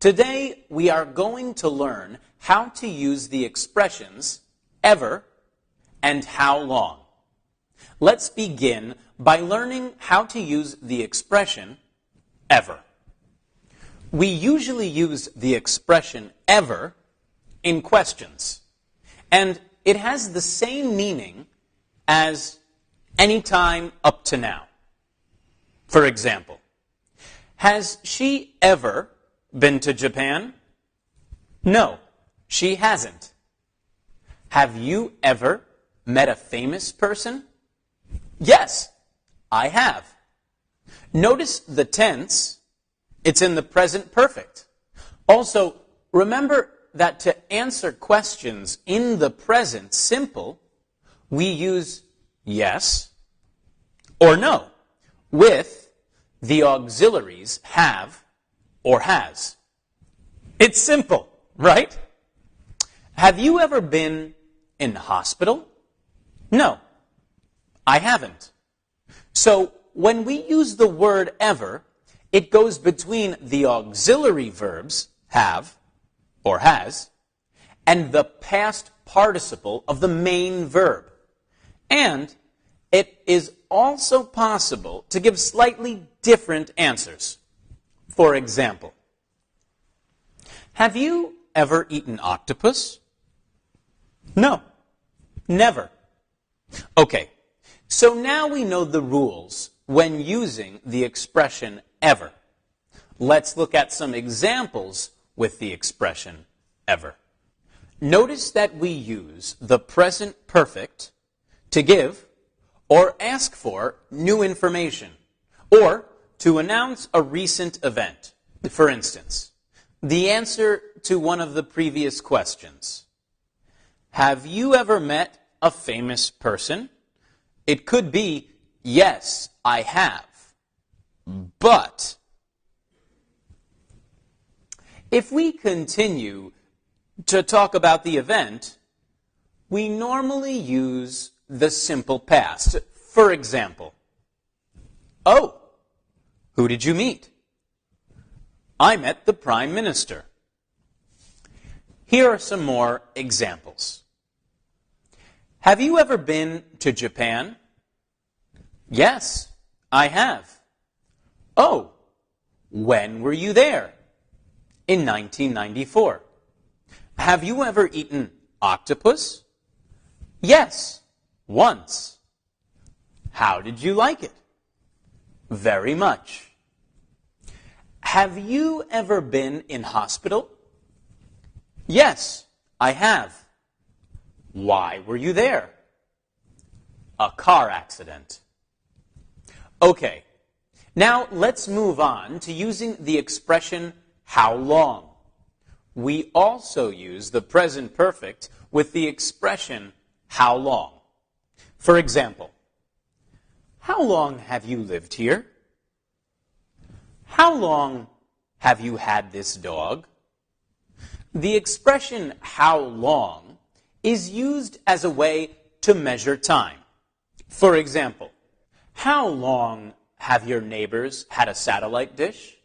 Today, we are going to learn how to use the expressions ever and how long. Let's begin by learning how to use the expression ever. We usually use the expression ever in questions, and it has the same meaning as any time up to now. For example, has she ever been to Japan? No, she hasn't. Have you ever met a famous person? Yes, I have. Notice the tense. It's in the present perfect. Also, remember that to answer questions in the present simple, we use yes or no with the auxiliaries have or has. It's simple, right? Have you ever been in hospital? No, I haven't. So when we use the word ever, it goes between the auxiliary verbs have or has and the past participle of the main verb. And it is also possible to give slightly different answers. For example, have you ever eaten octopus? No, never. Okay, so now we know the rules when using the expression ever. Let's look at some examples with the expression ever. Notice that we use the present perfect to give or ask for new information, or to announce a recent event. For instance, the answer to one of the previous questions. Have you ever met a famous person? It could be, yes, I have. But if we continue to talk about the event, we normally use the simple past. For example, oh, who did you meet? I met the Prime Minister. Here are some more examples. Have you ever been to Japan? Yes, I have. Oh, when were you there? In 1994. Have you ever eaten octopus? Yes, once. How did you like it? Very much. Have you ever been in hospital? Yes, I have. Why were you there? A car accident. Okay, now let's move on to using the expression how long. We also use the present perfect with the expression how long. For example, how long have you lived here? How long have you had this dog? The expression how long is used as a way to measure time. For example, how long have your neighbors had a satellite dish?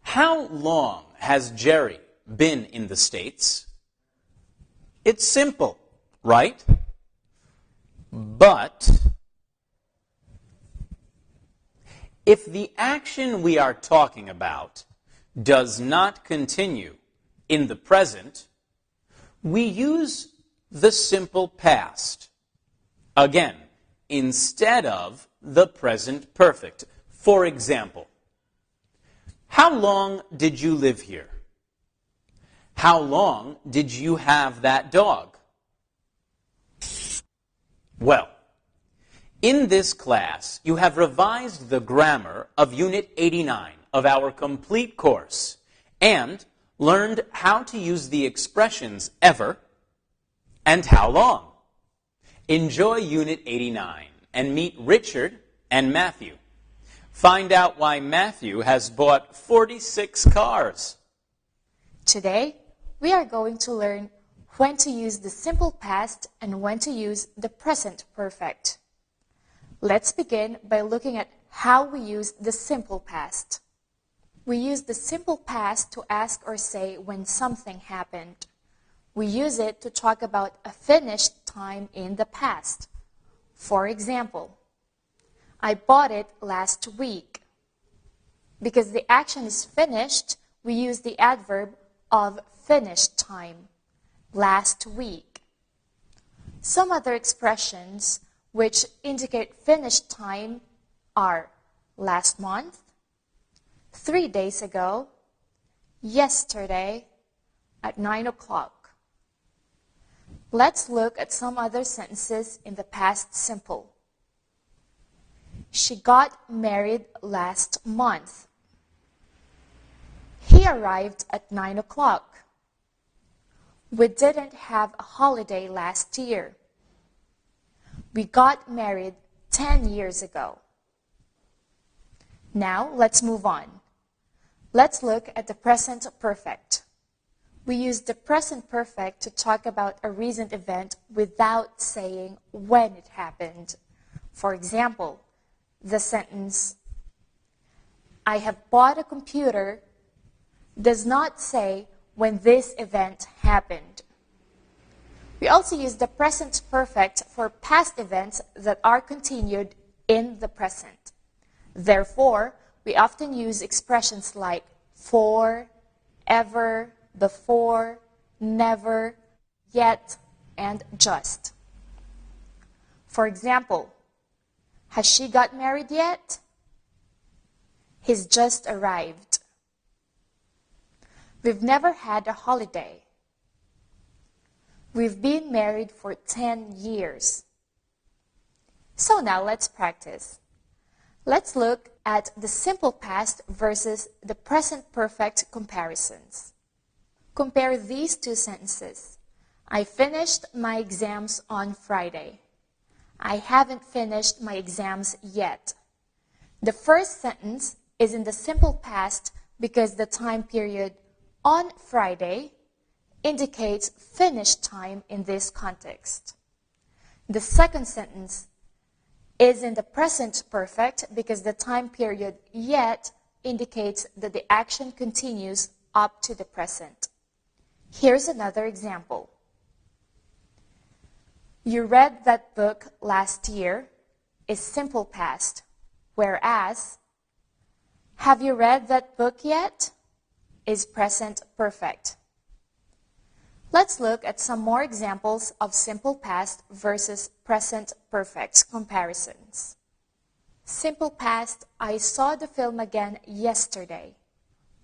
How long has Jerry been in the States? It's simple, right? But if the action we are talking about does not continue in the present, we use the simple past. Again, instead of the present perfect. For example, how long did you live here? How long did you have that dog? Well, in this class, you have revised the grammar of Unit 89 of our complete course and learned how to use the expressions ever and how long. Enjoy Unit 89 and meet Richard and Matthew. Find out why Matthew has bought 46 cars. Today, we are going to learn when to use the simple past and when to use the present perfect. Let's begin by looking at how we use the simple past. We use the simple past to ask or say when something happened. We use it to talk about a finished time in the past. For example, I bought it last week. Because the action is finished, we use the adverb of finished time, last week. Some other expressions which indicate finished time are last month, 3 days ago, yesterday, at 9 o'clock. Let's look at some other sentences in the past simple. She got married last month. He arrived at 9 o'clock. We didn't have a holiday last year. We got married 10 years ago. Now, let's move on. Let's look at the present perfect. We use the present perfect to talk about a recent event without saying when it happened. For example, the sentence, I have bought a computer, does not say when this event happened. We also use the present perfect for past events that are continued in the present. Therefore, we often use expressions like for, ever, before, never, yet, and just. For example, has she got married yet? He's just arrived. We've never had a holiday. We've been married for 10 years. So now let's practice. Let's look at the simple past versus the present perfect comparisons. Compare these two sentences. I finished my exams on Friday. I haven't finished my exams yet. The first sentence is in the simple past because the time period on Friday indicates finished time in this context. The second sentence is in the present perfect because the time period yet indicates that the action continues up to the present. Here's another example. You read that book last year is simple past, whereas have you read that book yet is present perfect. Let's look at some more examples of simple past versus present perfect comparisons. Simple past, I saw the film again yesterday.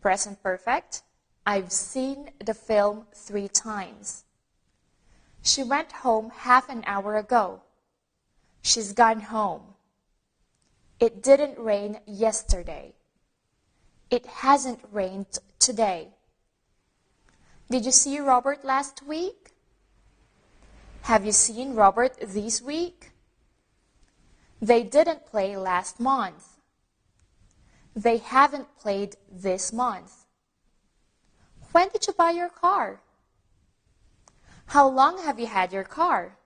Present perfect, I've seen the film 3 times. She went home half an hour ago. She's gone home. It didn't rain yesterday. It hasn't rained today. Did you see Robert last week? Have you seen Robert this week? They didn't play last month. They haven't played this month. When did you buy your car? How long have you had your car?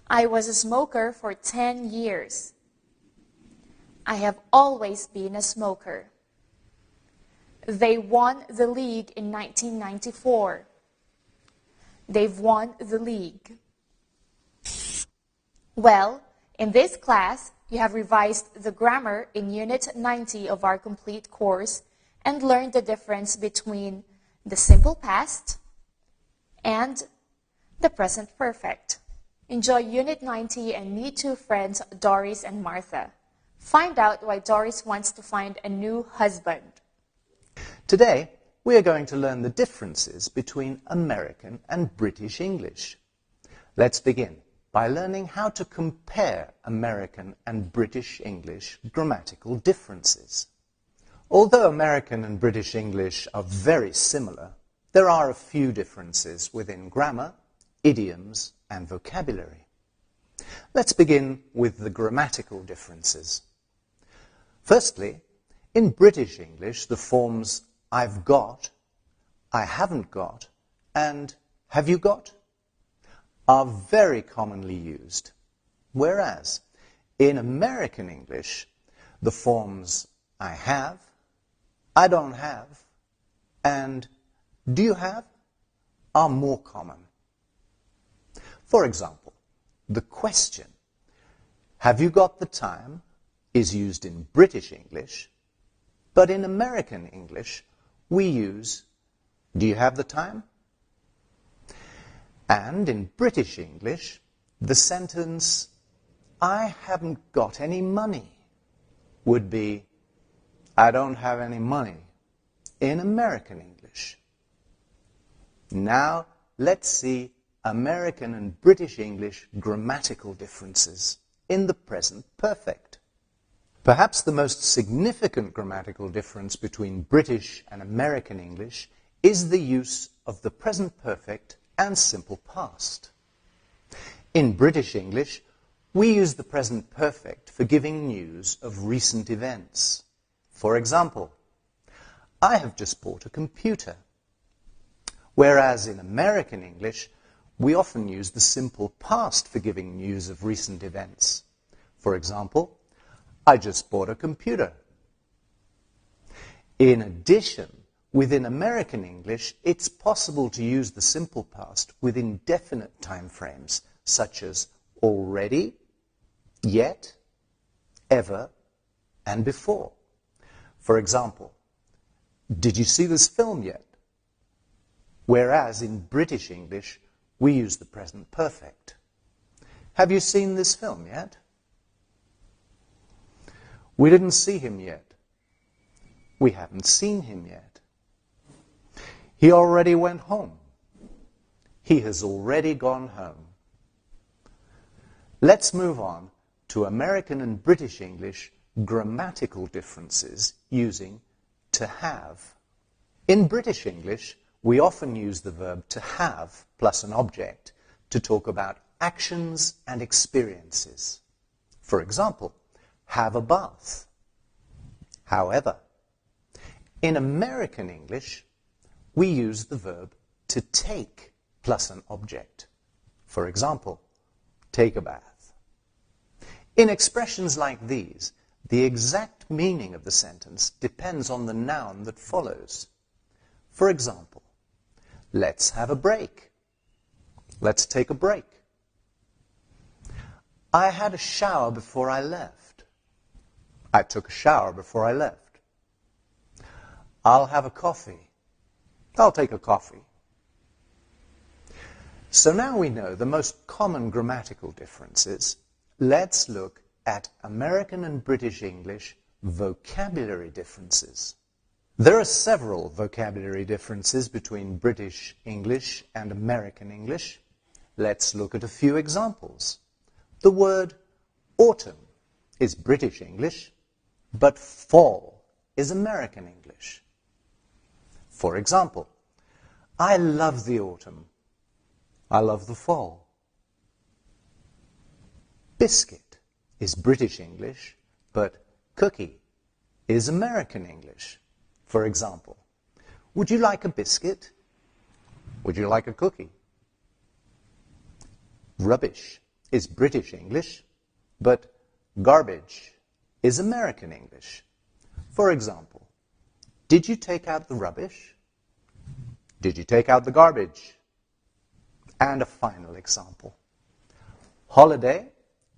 I was a smoker for 10 years. I have always been a smoker. They won the league in 1994. They've won the league. Well, in this class, you have revised the grammar in Unit 90 of our complete course and learned the difference between the simple past and the present perfect. Enjoy Unit 90 and meet 2 friends, Doris and Martha. Find out why Doris wants to find a new husband. Today, we are going to learn the differences between American and British English. Let's begin by learning how to compare American and British English grammatical differences. Although American and British English are very similar, there are a few differences within grammar, idioms, and vocabulary. Let's begin with the grammatical differences. Firstly, in British English, the forms I've got, I haven't got, and have you got are very commonly used, whereas in American English, the forms I have, I don't have, and do you have are more common. For example, the question, have you got the time, is used in British English, but in American English we use, do you have the time? And in British English, the sentence, I haven't got any money, would be, I don't have any money, in American English. Now, let's see American and British English grammatical differences in the present perfect. Perhaps the most significant grammatical difference between British and American English is the use of the present perfect and simple past. In British English, we use the present perfect for giving news of recent events. For example, I have just bought a computer. Whereas in American English, we often use the simple past for giving news of recent events. For example, I just bought a computer. In addition, within American English, it's possible to use the simple past with indefinite time frames, such as already, yet, ever, and before. For example, did you see this film yet? Whereas in British English, we use the present perfect. Have you seen this film yet? We didn't see him yet. We haven't seen him yet. He already went home. He has already gone home. Let's move on to American and British English grammatical differences using to have. In British English, we often use the verb to have plus an object to talk about actions and experiences. For example, have a bath. However, in American English, we use the verb to take plus an object. For example, take a bath. In expressions like these, the exact meaning of the sentence depends on the noun that follows. For example, let's have a break. Let's take a break. I had a shower before I left. I took a shower before I left. I'll have a coffee. I'll take a coffee. So now we know the most common grammatical differences. Let's look at American and British English vocabulary differences. There are several vocabulary differences between British English and American English. Let's look at a few examples. The word autumn is British English, but fall is American English. For example, I love the autumn. I love the fall. Biscuit is British English, but cookie is American English. For example, would you like a biscuit? Would you like a cookie? Rubbish is British English, but garbage is American English. For example, did you take out the rubbish? Did you take out the garbage? And a final example. Holiday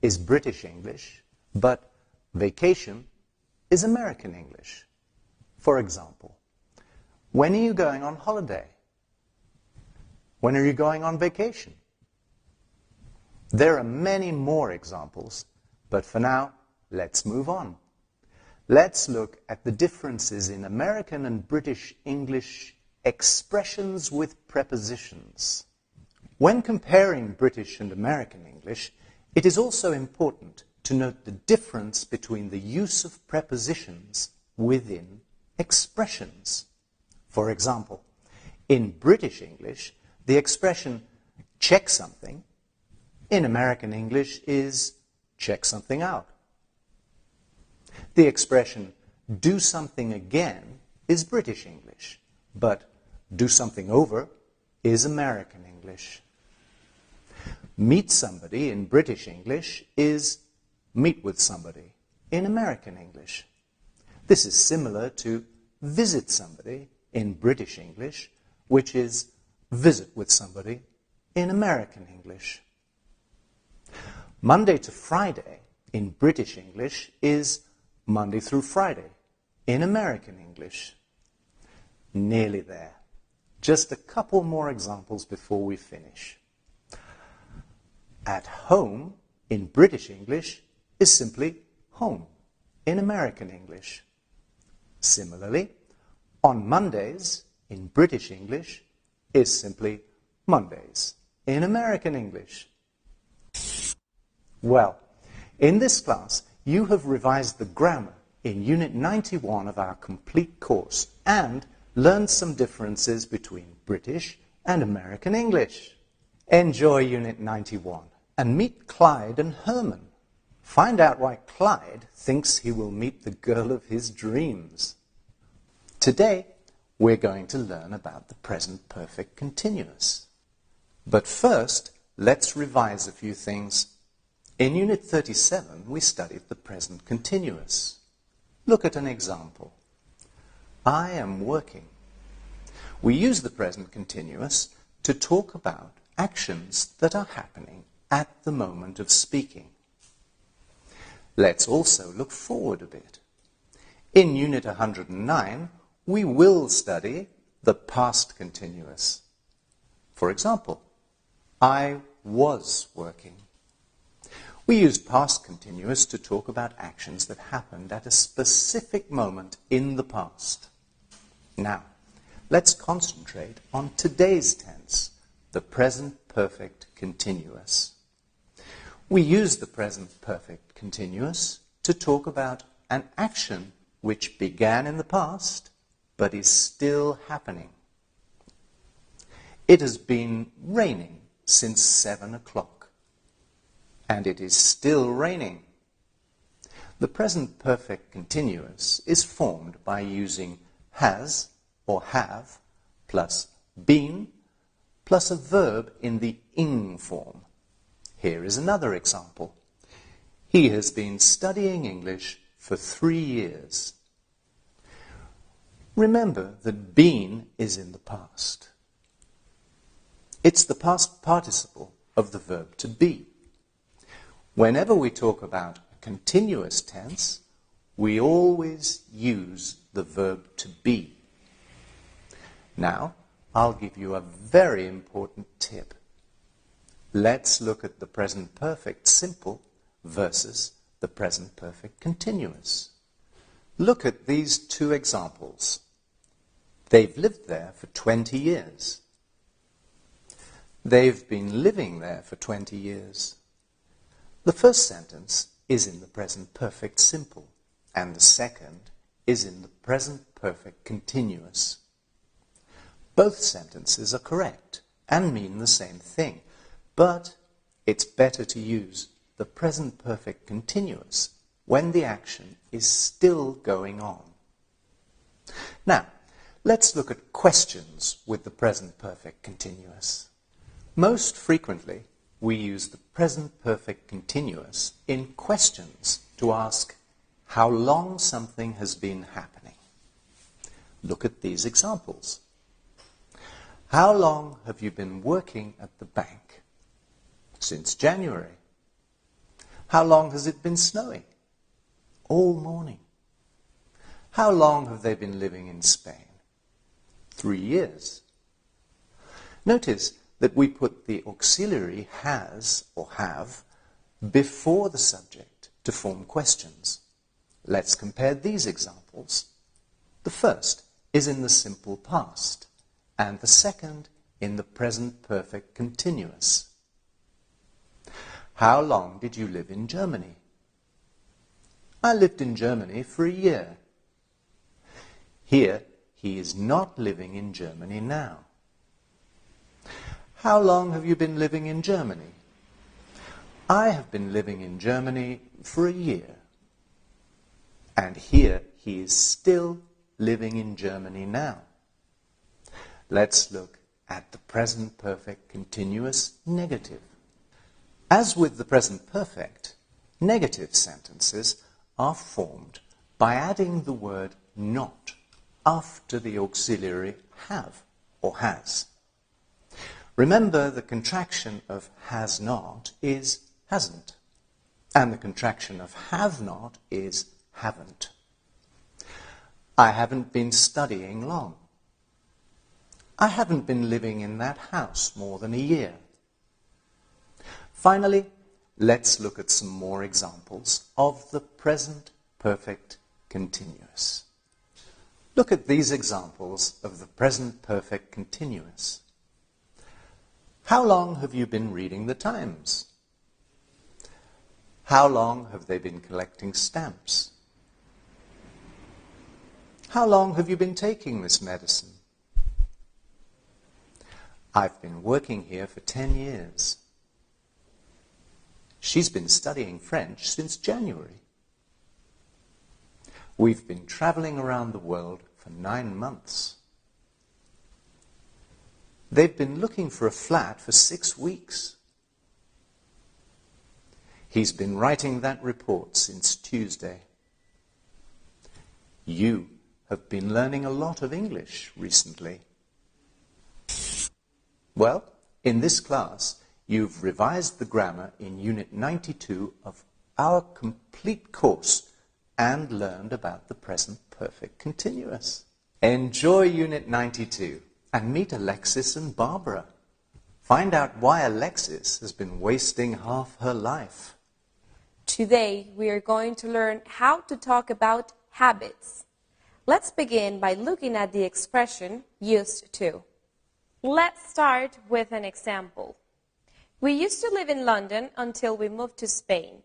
is British English, but vacation is American English. For example, when are you going on holiday? When are you going on vacation? There are many more examples, but for now, let's move on. Let's look at the differences in American and British English expressions with prepositions. When comparing British and American English, it is also important to note the difference between the use of prepositions within expressions. For example, in British English, the expression check something in American English is check something out. The expression do something again is British English, but do something over is American English. Meet somebody in British English is meet with somebody in American English. This is similar to visit somebody in British English, which is visit with somebody in American English. Monday to Friday in British English is Monday through Friday in American English. Nearly there. Just a couple more examples before we finish. At home in British English is simply home in American English. Similarly, on Mondays in British English is simply Mondays in American English. Well, in this class, you have revised the grammar in Unit 91 of our complete course and learned some differences between British and American English. Enjoy Unit 91 and meet Clyde and Herman. Find out why Clyde thinks he will meet the girl of his dreams. Today, we're going to learn about the present perfect continuous. But first, let's revise a few things. In Unit 37, we studied the present continuous. Look at an example. I am working. We use the present continuous to talk about actions that are happening at the moment of speaking. Let's also look forward a bit. In Unit 109, we will study the past continuous. For example, I was working. We use past continuous to talk about actions that happened at a specific moment in the past. Now, let's concentrate on today's tense, the present perfect continuous. We use the present perfect continuous to talk about an action which began in the past but is still happening. It has been raining since 7 o'clock, and it is still raining. The present perfect continuous is formed by using has or have plus been plus a verb in the ing form. Here is another example. He has been studying English for 3 years. Remember that been is in the past. It's the past participle of the verb to be. Whenever we talk about a continuous tense, we always use the verb to be. Now, I'll give you a very important tip. Let's look at the present perfect simple versus the present perfect continuous. Look at these two examples. They've lived there for 20 years. They've been living there for 20 years. The first sentence is in the present perfect simple, and the second is in the present perfect continuous. Both sentences are correct and mean the same thing, but it's better to use the present perfect continuous when the action is still going on. Now, let's look at questions with the present perfect continuous. Most frequently, we use the present perfect continuous in questions to ask how long something has been happening. Look at these examples. How long have you been working at the bank? Since January. How long has it been snowing? All morning. How long have they been living in Spain? 3 years. Notice that we put the auxiliary has or have before the subject to form questions. Let's compare these examples. The first is in the simple past, and the second in the present perfect continuous. How long did you live in Germany? I lived in Germany for a year. Here, he is not living in Germany now. How long have you been living in Germany? I have been living in Germany for a year. And here, he is still living in Germany now. Let's look at the present perfect continuous negative. As with the present perfect, negative sentences are formed by adding the word not after the auxiliary have or has. Remember, the contraction of has not is hasn't, and the contraction of have not is haven't. I haven't been studying long. I haven't been living in that house more than a year. Finally, let's look at some more examples of the present perfect continuous. Look at these examples of the present perfect continuous. How long have you been reading the Times? How long have they been collecting stamps? How long have you been taking this medicine? I've been working here for 10 years. She's been studying French since January. We've been traveling around the world for 9 months. They've been looking for a flat for 6 weeks. He's been writing that report since Tuesday. You have been learning a lot of English recently. Well, in this class, you've revised the grammar in Unit 92 of our complete course and learned about the present perfect continuous. Enjoy Unit 92 and meet Alexis and Barbara. Find out why Alexis has been wasting half her life. Today, we are going to learn how to talk about habits. Let's begin by looking at the expression used to. Let's start with an example. We used to live in London until we moved to Spain.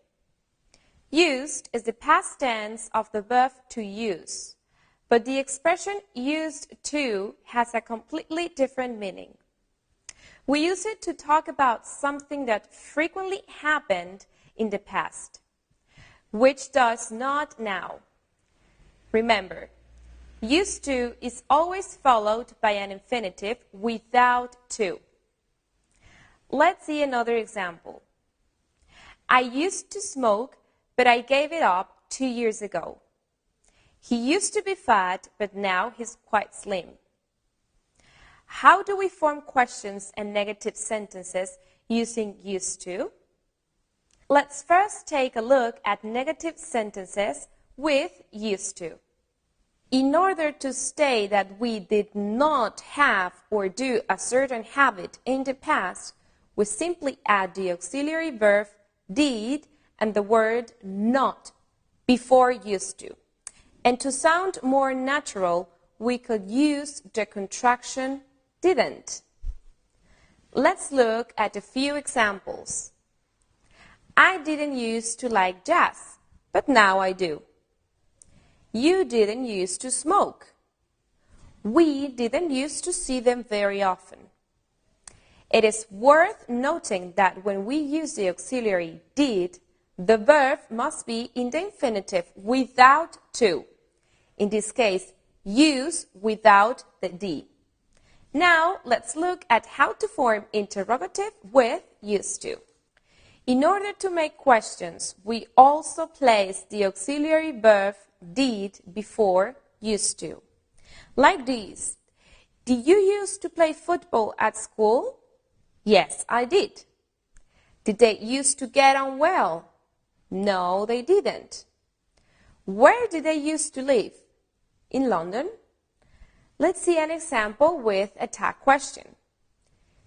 Used is the past tense of the verb to use, but the expression used to has a completely different meaning. We use it to talk about something that frequently happened in the past, which does not now. Remember, used to is always followed by an infinitive without to. Let's see another example. I used to smoke, but I gave it up 2 years ago. He used to be fat, but now he's quite slim. How do we form questions and negative sentences using used to? Let's first take a look at negative sentences with used to. In order to state that we did not have or do a certain habit in the past, we simply add the auxiliary verb did and the word not before used to. And to sound more natural, we could use the contraction didn't. Let's look at a few examples. I didn't used to like jazz, but now I do. You didn't used to smoke. We didn't used to see them very often. It is worth noting that when we use the auxiliary did, the verb must be in the infinitive without to. In this case, use without the d. Now, let's look at how to form interrogative with used to. In order to make questions, we also place the auxiliary verb did before used to. Like this. Did you used to play football at school? Yes, I did. Did they used to get on well? No, they didn't. Where did they used to live? In London? Let's see an example with a tag question.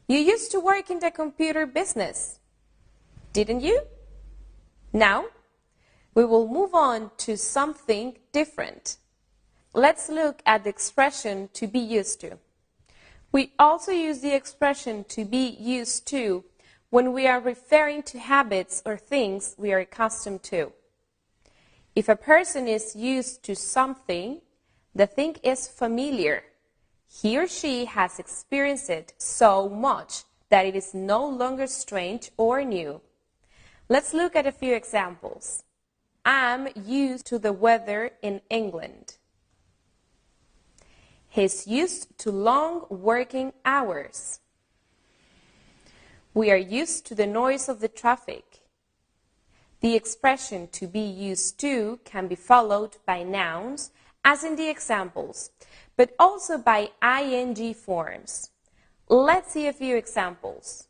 You used to work in the computer business, didn't you? Now, we will move on to something different. Let's look at the expression to be used to. We also use the expression to be used to when we are referring to habits or things we are accustomed to. If a person is used to something, the thing is familiar. He or she has experienced it so much that it is no longer strange or new. Let's look at a few examples. I'm used to the weather in England. He's used to long working hours. We are used to the noise of the traffic. The expression to be used to can be followed by nouns as in the examples, but also by ing forms. Let's see a few examples.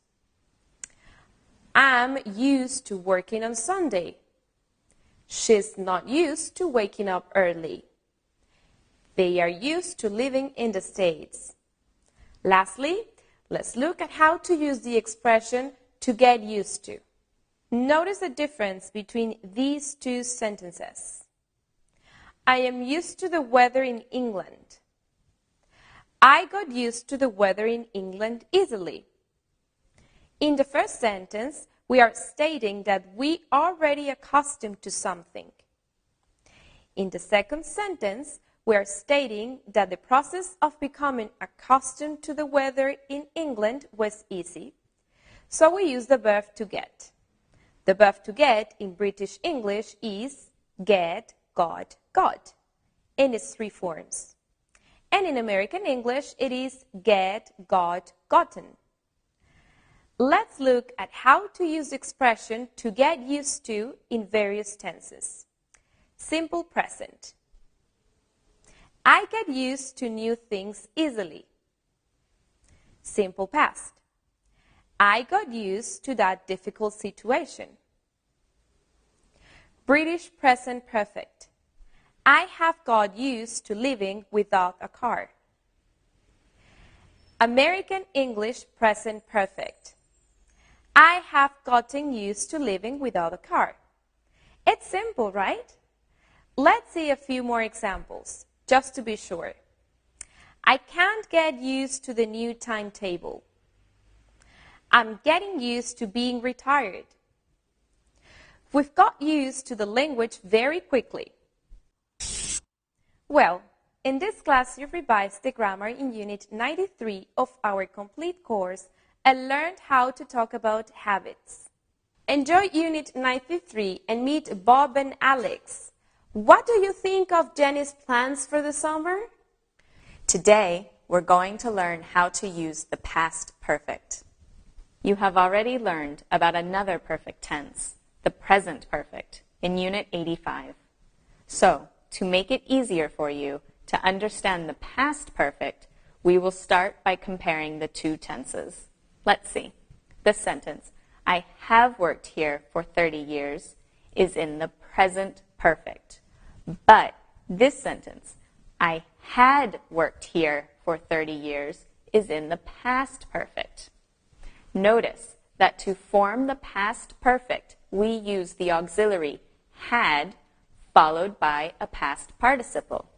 I'm used to working on Sunday. She's not used to waking up early. They are used to living in the States. Lastly, let's look at how to use the expression to get used to. Notice the difference between these two sentences. I am used to the weather in England. I got used to the weather in England easily. In the first sentence, we are stating that we are already accustomed to something. In the second sentence, we are stating that the process of becoming accustomed to the weather in England was easy. So we use the verb to get. The verb to get in British English is get, got, got, in its three forms. And in American English, it is get, got, gotten. Let's look at how to use the expression to get used to in various tenses. Simple present. I get used to new things easily. Simple past. I got used to that difficult situation. British present perfect. I have got used to living without a car. American English present perfect. I have gotten used to living without a car. It's simple, right? Let's see a few more examples, just to be sure. I can't get used to the new timetable. I'm getting used to being retired. We've got used to the language very quickly. Well, in this class you revised the grammar in Unit 93 of our complete course and learned how to talk about habits. Enjoy Unit 93 and meet Bob and Alex. What do you think of Jenny's plans for the summer? Today, we're going to learn how to use the past perfect. You have already learned about another perfect tense, the present perfect, in Unit 85. So, to make it easier for you to understand the past perfect, we will start by comparing the two tenses. Let's see. This sentence, I have worked here for 30 years, is in the present perfect. But this sentence, I had worked here for 30 years, is in the past perfect. Notice that to form the past perfect, we use the auxiliary had followed by a past participle.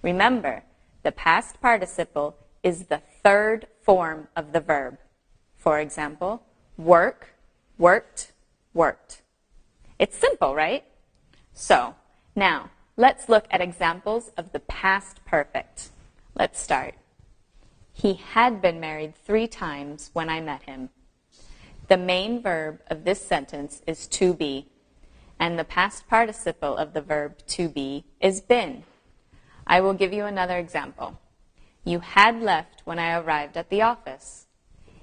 Remember, the past participle is the third form of the verb. For example, work, worked, worked. It's simple, right? So, now, let's look at examples of the past perfect. Let's start. He had been married 3 times when I met him. The main verb of this sentence is to be, and the past participle of the verb to be is been. I will give you another example. You had left when I arrived at the office.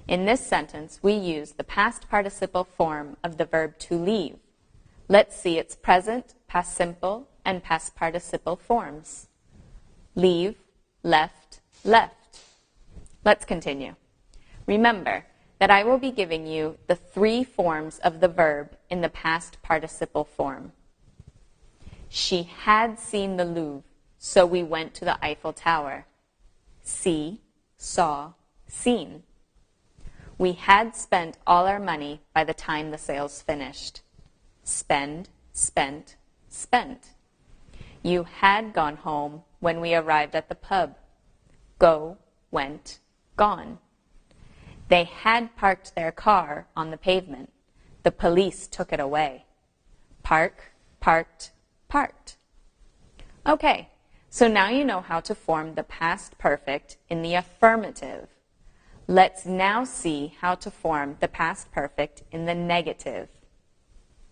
In this sentence, we use the past participle form of the verb to leave. Let's see its present, past simple, and past participle forms. Leave, left, left. Let's continue. Remember that I will be giving you the 3 forms of the verb in the past participle form. She had seen the Louvre, so we went to the Eiffel Tower. See, saw, seen. We had spent all our money by the time the sales finished. Spend, spent, spent. You had gone home when we arrived at the pub. Go, went, gone. They had parked their car on the pavement. The police took it away. Park, parked, parked. Okay, so now you know how to form the past perfect in the affirmative. Let's now see how to form the past perfect in the negative.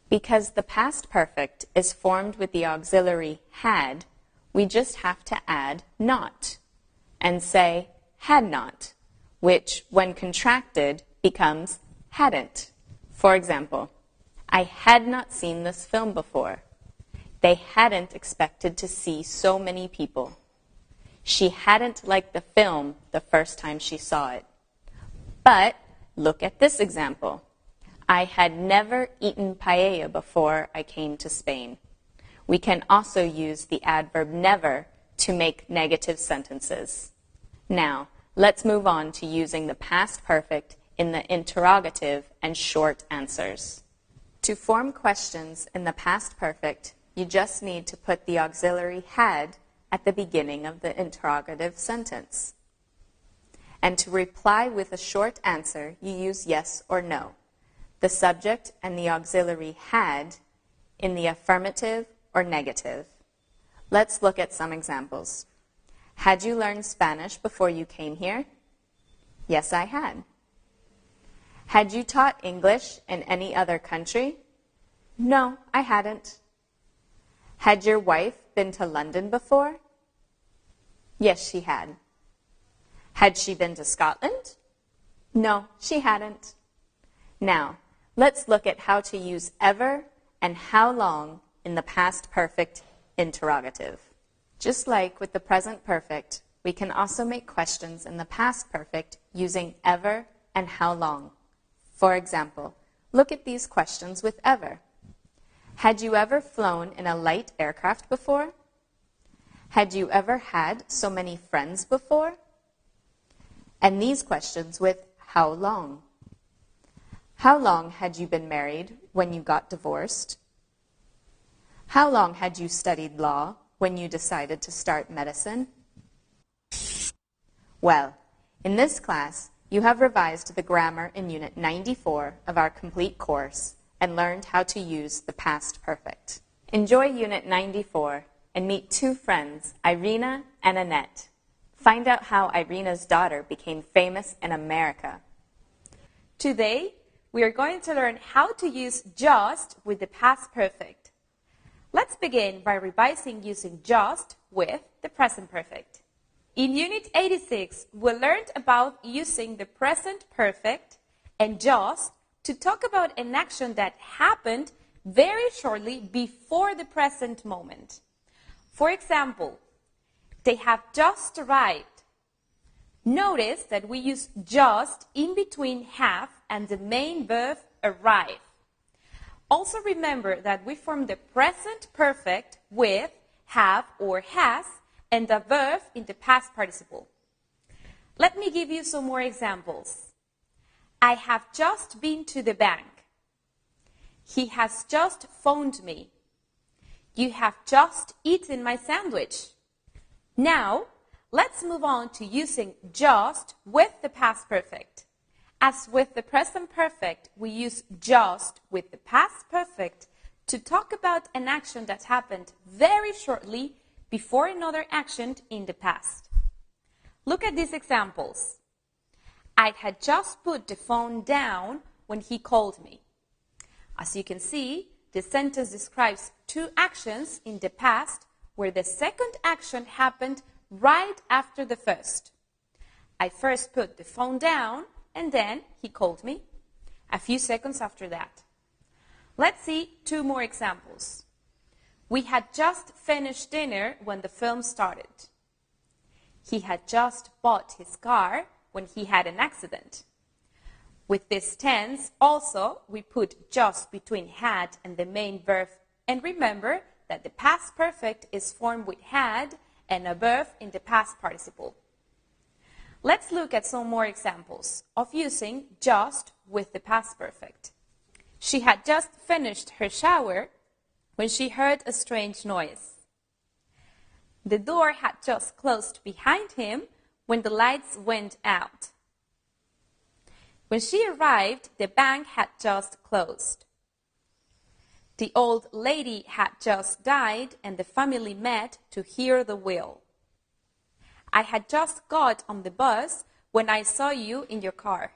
Because the past perfect is formed with the auxiliary had, we just have to add not and say had not, which, when contracted, becomes hadn't. For example, I had not seen this film before. They hadn't expected to see so many people. She hadn't liked the film the first time she saw it. But look at this example. I had never eaten paella before I came to Spain. We can also use the adverb never to make negative sentences. Now, let's move on to using the past perfect in the interrogative and short answers. To form questions in the past perfect, you just need to put the auxiliary had at the beginning of the interrogative sentence. And to reply with a short answer, you use yes or no. The subject and the auxiliary had in the affirmative or negative. Let's look at some examples. Had you learned Spanish before you came here? Yes, I had. Had you taught English in any other country? No, I hadn't. Had your wife been to London before? Yes, she had. Had she been to Scotland? No, she hadn't. Now, let's look at how to use ever and how long in the past perfect interrogative. Just like with the present perfect, we can also make questions in the past perfect using ever and how long. For example, look at these questions with ever. Had you ever flown in a light aircraft before? Had you ever had so many friends before? And these questions with how long. How long had you been married when you got divorced? How long had you studied law when you decided to start medicine? Well, in this class, you have revised the grammar in Unit 94 of our complete course and learned how to use the past perfect. Enjoy Unit 94 and meet two friends, Irina and Annette. Find out how Irina's daughter became famous in America. Today, we are going to learn how to use just with the past perfect. Let's begin by revising using just with the present perfect. In Unit 86, we learned about using the present perfect and just to talk about an action that happened very shortly before the present moment. For example, they have just arrived. Notice that we use just in between have and the main verb arrive. Also remember that we form the present perfect with have or has and the verb in the past participle. Let me give you some more examples. I have just been to the bank. He has just phoned me. You have just eaten my sandwich. Now, let's move on to using just with the past perfect. As with the present perfect, we use just with the past perfect to talk about an action that happened very shortly before another action in the past. Look at these examples. I had just put the phone down when he called me. As you can see, the sentence describes two actions in the past where the second action happened right after the first. I first put the phone down and then he called me a few seconds after that. Let's see two more examples. We had just finished dinner when the film started. He had just bought his car when he had an accident. With this tense, also, we put just between had and the main verb. And remember that the past perfect is formed with had and a verb in the past participle. Let's look at some more examples of using just with the past perfect. She had just finished her shower when she heard a strange noise. The door had just closed behind him when the lights went out. When she arrived, the bank had just closed. The old lady had just died and the family met to hear the will. I had just got on the bus when I saw you in your car.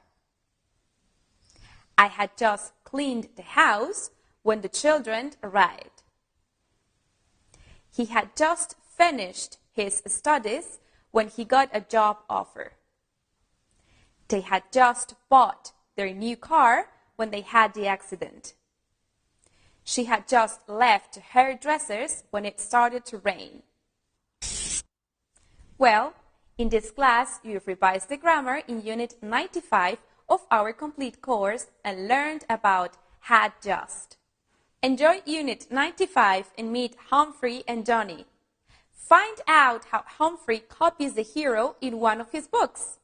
I had just cleaned the house when the children arrived. He had just finished his studies when he got a job offer. They had just bought their new car when they had the accident. She had just left her dressers when it started to rain. Well, in this class, you've revised the grammar in Unit 95 of our complete course and learned about had just. Enjoy Unit 95 and meet Humphrey and Johnny. Find out how Humphrey copies the hero in one of his books.